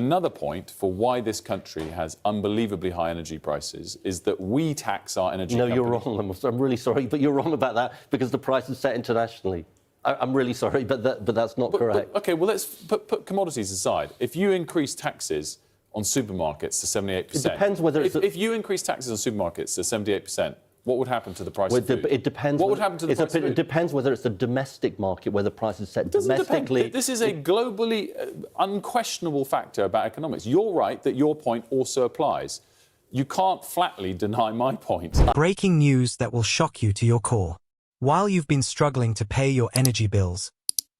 Another point for why this country has unbelievably high energy prices is that we tax our energy companies. No, you're wrong. I'm really sorry, but you're wrong about that because the price is set internationally. I'm really sorry, but that's not correct. OK, well, let's put commodities aside. If you increase taxes on supermarkets to 78%... It depends whether it's... If you increase taxes on supermarkets to 78%, what would happen to the price of food? It depends. What would happen to the price of food? It depends whether it's a domestic market where the price is set domestically. This is a globally unquestionable factor about economics. You're right that your point also applies. You can't flatly deny my point. Breaking news that will shock you to your core. While you've been struggling to pay your energy bills,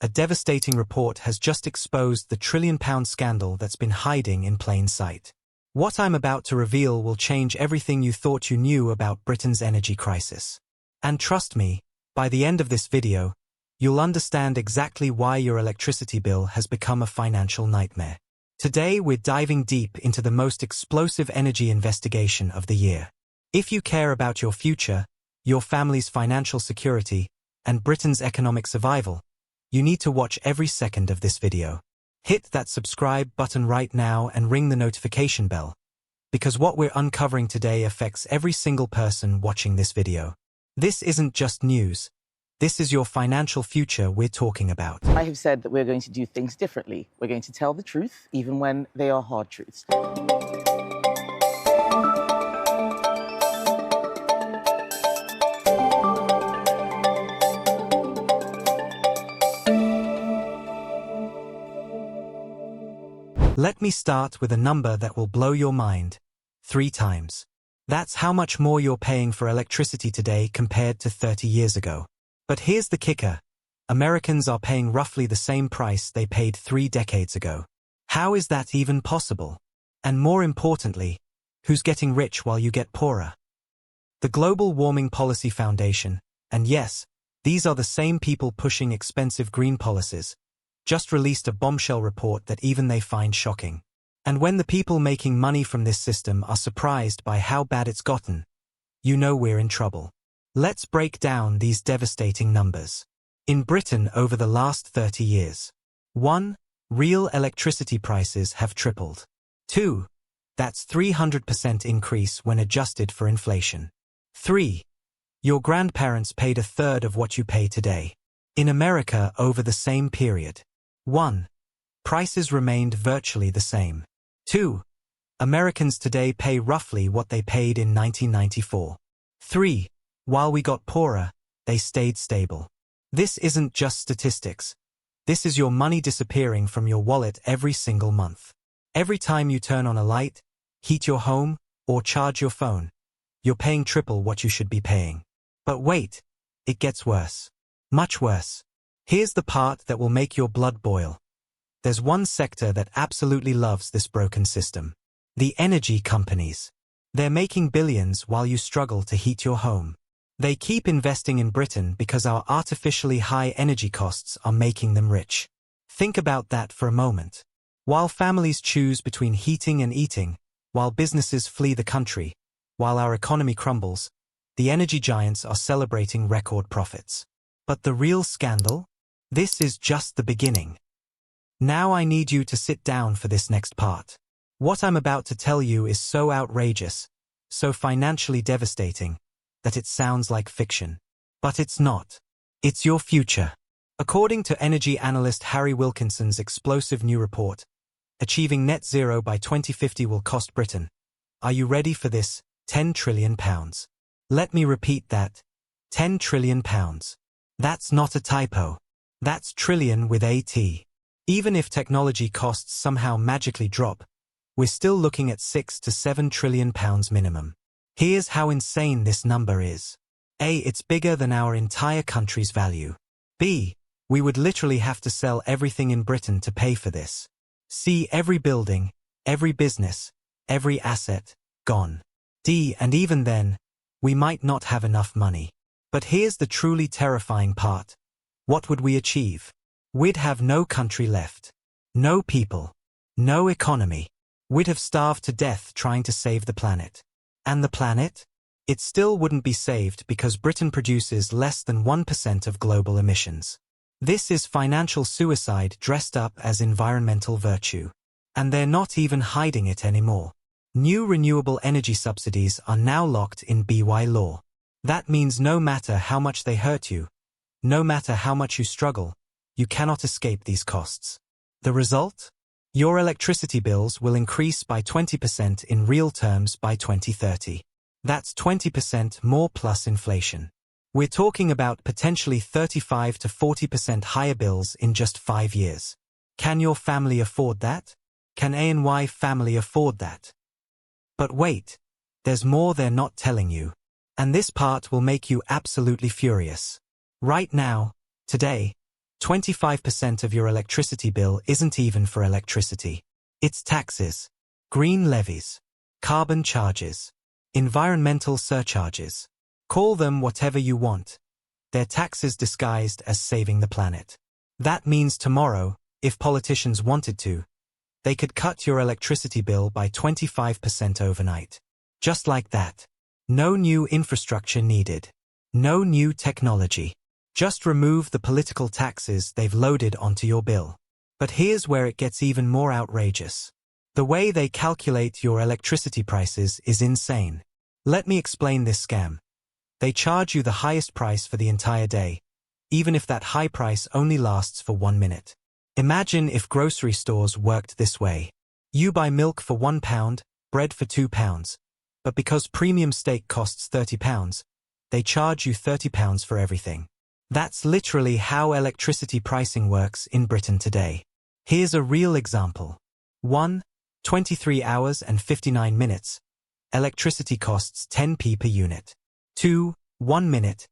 a devastating report has just exposed the trillion-pound scandal that's been hiding in plain sight. What I'm about to reveal will change everything you thought you knew about Britain's energy crisis. And trust me, by the end of this video, you'll understand exactly why your electricity bill has become a financial nightmare. Today we're diving deep into the most explosive energy investigation of the year. If you care about your future, your family's financial security, and Britain's economic survival, you need to watch every second of this video. Hit that subscribe button right now and ring the notification bell, because what we're uncovering today affects every single person watching this video. This isn't just news. This is your financial future we're talking about. I have said that we're going to do things differently. We're going to tell the truth, even when they are hard truths. Let me start with a number that will blow your mind. 3 times. That's how much more you're paying for electricity today compared to 30 years ago. But here's the kicker. Americans are paying roughly the same price they paid 3 decades ago. How is that even possible? And more importantly, who's getting rich while you get poorer? The Global Warming Policy Foundation, and yes, these are the same people pushing expensive green policies, just released a bombshell report that even they find shocking. And when the people making money from this system are surprised by how bad it's gotten, you know we're in trouble. Let's break down these devastating numbers. In Britain over the last 30 years. 1. Real electricity prices have tripled. 2. That's 300% increase when adjusted for inflation. 3. Your grandparents paid a third of what you pay today. In America over the same period. 1. Prices remained virtually the same. 2. Americans today pay roughly what they paid in 1994. 3. While we got poorer, they stayed stable. This isn't just statistics. This is your money disappearing from your wallet every single month. Every time you turn on a light, heat your home, or charge your phone, you're paying triple what you should be paying. But wait, it gets worse. Much worse. Here's the part that will make your blood boil. There's one sector that absolutely loves this broken system. The energy companies. They're making billions while you struggle to heat your home. They keep investing in Britain because our artificially high energy costs are making them rich. Think about that for a moment. While families choose between heating and eating, while businesses flee the country, while our economy crumbles, the energy giants are celebrating record profits. But the real scandal? This is just the beginning. Now I need you to sit down for this next part. What I'm about to tell you is so outrageous, so financially devastating, that it sounds like fiction. But it's not. It's your future. According to energy analyst Harry Wilkinson's explosive new report, achieving net zero by 2050 will cost Britain. Are you ready for this? £10 trillion. Let me repeat that. £10 trillion. That's not a typo. That's trillion with a T. Even if technology costs somehow magically drop, we're still looking at £6 to £7 trillion minimum. Here's how insane this number is. A. It's bigger than our entire country's value. B. We would literally have to sell everything in Britain to pay for this. C. Every building, every business, every asset, gone. D. And even then, we might not have enough money. But here's the truly terrifying part. What would we achieve? We'd have no country left. No people. No economy. We'd have starved to death trying to save the planet. And the planet? It still wouldn't be saved because Britain produces less than 1% of global emissions. This is financial suicide dressed up as environmental virtue. And they're not even hiding it anymore. New renewable energy subsidies are now locked in BY law. That means no matter how much they hurt you, no matter how much you struggle, you cannot escape these costs. The result? Your electricity bills will increase by 20% in real terms by 2030. That's 20% more plus inflation. We're talking about potentially 35 to 40% higher bills in just 5 years. Can your family afford that? Can A&Y family afford that? But wait, there's more they're not telling you. And this part will make you absolutely furious. Right now, today, 25% of your electricity bill isn't even for electricity. It's taxes, green levies, carbon charges, environmental surcharges. Call them whatever you want. They're taxes disguised as saving the planet. That means tomorrow, if politicians wanted to, they could cut your electricity bill by 25% overnight. Just like that. No new infrastructure needed. No new technology. Just remove the political taxes they've loaded onto your bill. But here's where it gets even more outrageous. The way they calculate your electricity prices is insane. Let me explain this scam. They charge you the highest price for the entire day, even if that high price only lasts for 1 minute. Imagine if grocery stores worked this way. You buy milk for £1, bread for £2, but because premium steak costs £30, they charge you £30 for everything. That's literally how electricity pricing works in Britain today. Here's a real example. 1. 23 hours and 59 minutes. Electricity costs 10p per unit. 2. 1 minute.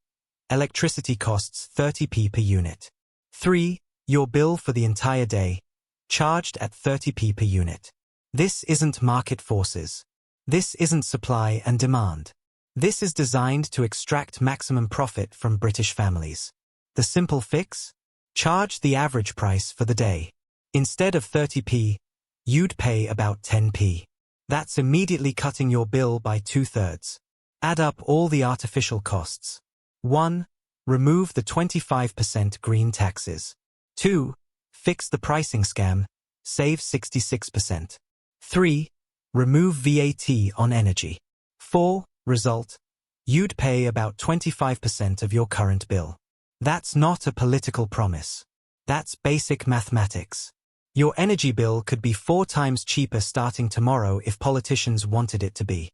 Electricity costs 30p per unit. 3. Your bill for the entire day, charged at 30p per unit. This isn't market forces. This isn't supply and demand. This is designed to extract maximum profit from British families. The simple fix? Charge the average price for the day. Instead of 30p, you'd pay about 10p. That's immediately cutting your bill by 2/3. Add up all the artificial costs. 1. Remove the 25% green taxes. 2. Fix the pricing scam, save 66%. 3. Remove VAT on energy. 4. Result? You'd pay about 25% of your current bill. That's not a political promise. That's basic mathematics. Your energy bill could be 4 times cheaper starting tomorrow if politicians wanted it to be.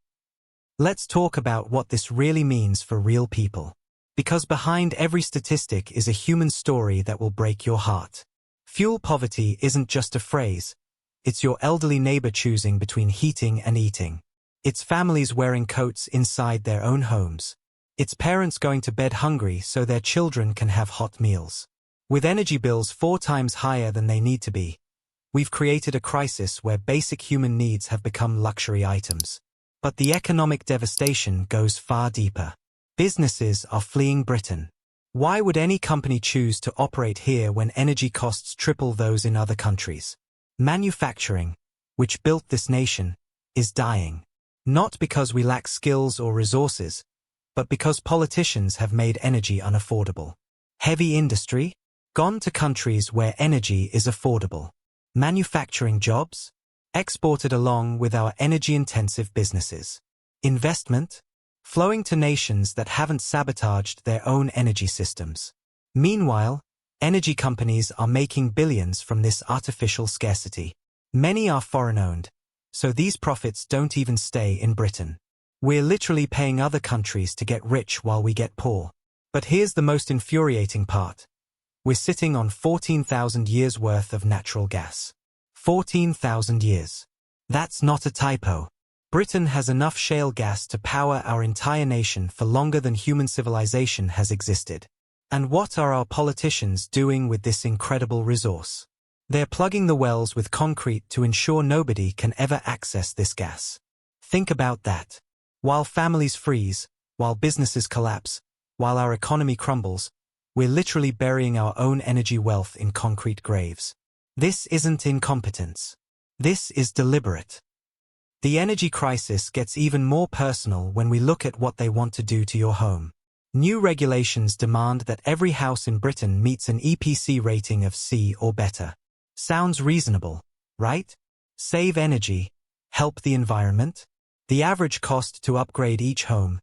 Let's talk about what this really means for real people. Because behind every statistic is a human story that will break your heart. Fuel poverty isn't just a phrase. It's your elderly neighbor choosing between heating and eating. It's families wearing coats inside their own homes. It's parents going to bed hungry so their children can have hot meals. With energy bills 4 times higher than they need to be, we've created a crisis where basic human needs have become luxury items. But the economic devastation goes far deeper. Businesses are fleeing Britain. Why would any company choose to operate here when energy costs triple those in other countries? Manufacturing, which built this nation, is dying. Not because we lack skills or resources, but because politicians have made energy unaffordable. Heavy industry? Gone to countries where energy is affordable. Manufacturing jobs? Exported along with our energy-intensive businesses. Investment? Flowing to nations that haven't sabotaged their own energy systems. Meanwhile, energy companies are making billions from this artificial scarcity. Many are foreign-owned, so these profits don't even stay in Britain. We're literally paying other countries to get rich while we get poor. But here's the most infuriating part. We're sitting on 14,000 years' worth of natural gas. 14,000 years. That's not a typo. Britain has enough shale gas to power our entire nation for longer than human civilization has existed. And what are our politicians doing with this incredible resource? They're plugging the wells with concrete to ensure nobody can ever access this gas. Think about that. While families freeze, while businesses collapse, while our economy crumbles, we're literally burying our own energy wealth in concrete graves. This isn't incompetence. This is deliberate. The energy crisis gets even more personal when we look at what they want to do to your home. New regulations demand that every house in Britain meets an EPC rating of C or better. Sounds reasonable, right? Save energy, help the environment. The average cost to upgrade each home,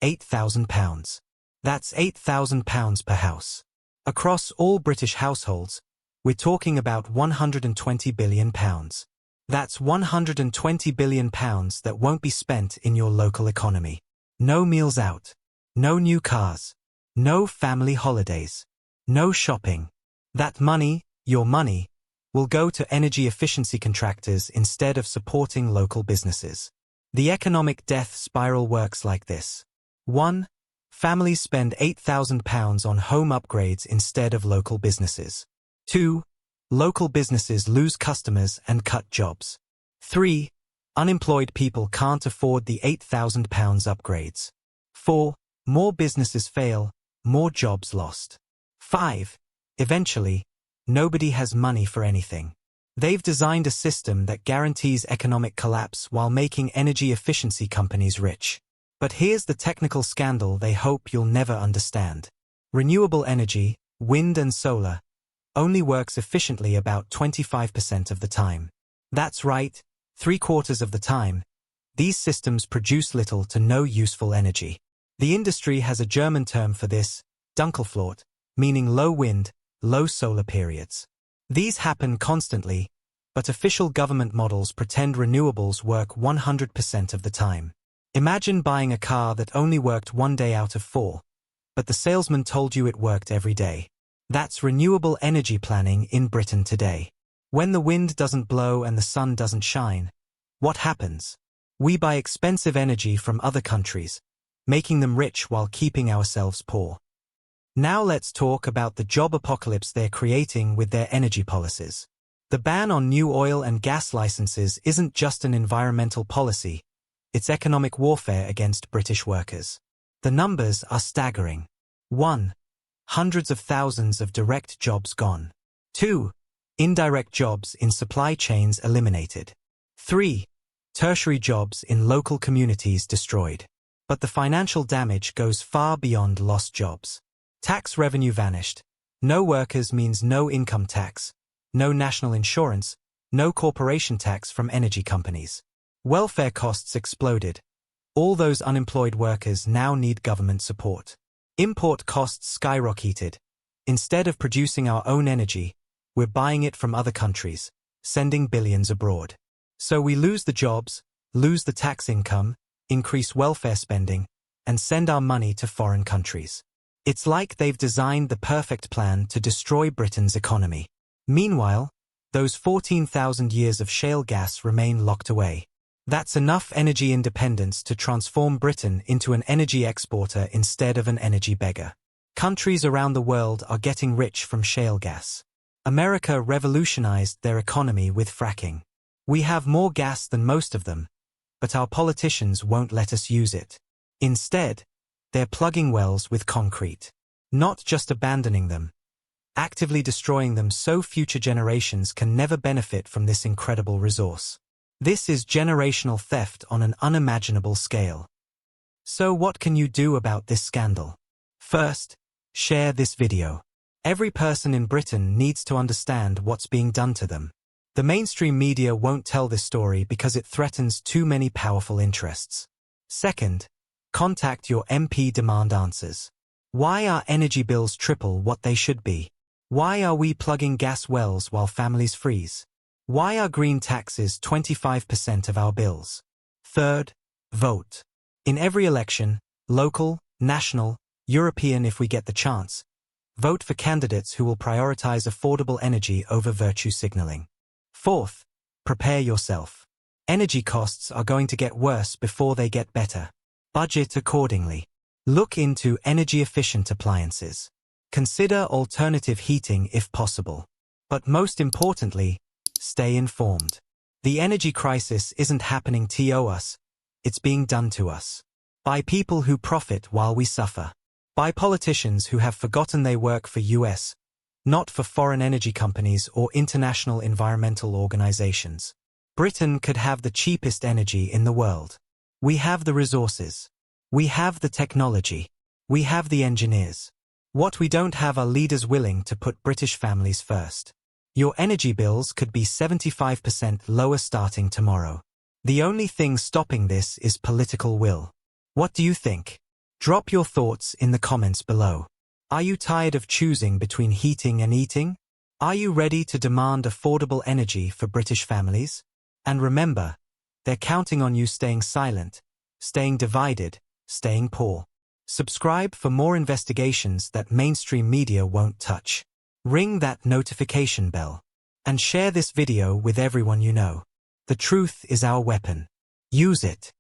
£8,000. That's £8,000 per house. Across all British households, we're talking about £120 billion. That's £120 billion that won't be spent in your local economy. No meals out, no new cars, no family holidays, no shopping. That money, your money, will go to energy efficiency contractors instead of supporting local businesses. The economic death spiral works like this. 1. Families spend £8,000 on home upgrades instead of local businesses. 2. Local businesses lose customers and cut jobs. 3. Unemployed people can't afford the £8,000 upgrades. 4. More businesses fail, more jobs lost. 5. Eventually, nobody has money for anything. They've designed a system that guarantees economic collapse while making energy efficiency companies rich. But here's the technical scandal they hope you'll never understand. Renewable energy, wind and solar, only works efficiently about 25% of the time. That's right, 3/4 of the time, these systems produce little to no useful energy. The industry has a German term for this, Dunkelflaut, meaning low wind, low solar periods. These happen constantly, but official government models pretend renewables work 100% of the time. Imagine buying a car that only worked 1 day out of 4, but the salesman told you it worked every day. That's renewable energy planning in Britain today. When the wind doesn't blow and the sun doesn't shine, what happens? We buy expensive energy from other countries, making them rich while keeping ourselves poor. Now let's talk about the job apocalypse they're creating with their energy policies. The ban on new oil and gas licenses isn't just an environmental policy, it's economic warfare against British workers. The numbers are staggering. 1. Hundreds of thousands of direct jobs gone. 2. Indirect jobs in supply chains eliminated. 3. Tertiary jobs in local communities destroyed. But the financial damage goes far beyond lost jobs. Tax revenue vanished. No workers means no income tax, no national insurance, no corporation tax from energy companies. Welfare costs exploded. All those unemployed workers now need government support. Import costs skyrocketed. Instead of producing our own energy, we're buying it from other countries, sending billions abroad. So we lose the jobs, lose the tax income, increase welfare spending, and send our money to foreign countries. It's like they've designed the perfect plan to destroy Britain's economy. Meanwhile, those 14,000 years of shale gas remain locked away. That's enough energy independence to transform Britain into an energy exporter instead of an energy beggar. Countries around the world are getting rich from shale gas. America revolutionized their economy with fracking. We have more gas than most of them, but our politicians won't let us use it. Instead, they're plugging wells with concrete. Not just abandoning them, actively destroying them so future generations can never benefit from this incredible resource. This is generational theft on an unimaginable scale. So what can you do about this scandal? First, share this video. Every person in Britain needs to understand what's being done to them. The mainstream media won't tell this story because it threatens too many powerful interests. Second, contact your MP, demand answers. Why are energy bills triple what they should be? Why are we plugging gas wells while families freeze? Why are green taxes 25% of our bills? Third, vote. In every election, local, national, European if we get the chance, vote for candidates who will prioritize affordable energy over virtue signaling. Fourth, prepare yourself. Energy costs are going to get worse before they get better. Budget accordingly. Look into energy-efficient appliances. Consider alternative heating if possible. But most importantly, stay informed. The energy crisis isn't happening to us, it's being done to us. By people who profit while we suffer. By politicians who have forgotten they work for US, not for foreign energy companies or international environmental organizations. Britain could have the cheapest energy in the world. We have the resources. We have the technology. We have the engineers. What we don't have are leaders willing to put British families first. Your energy bills could be 75% lower starting tomorrow. The only thing stopping this is political will. What do you think? Drop your thoughts in the comments below. Are you tired of choosing between heating and eating? Are you ready to demand affordable energy for British families? And remember, they're counting on you staying silent, staying divided, staying poor. Subscribe for more investigations that mainstream media won't touch. Ring that notification bell. And share this video with everyone you know. The truth is our weapon. Use it.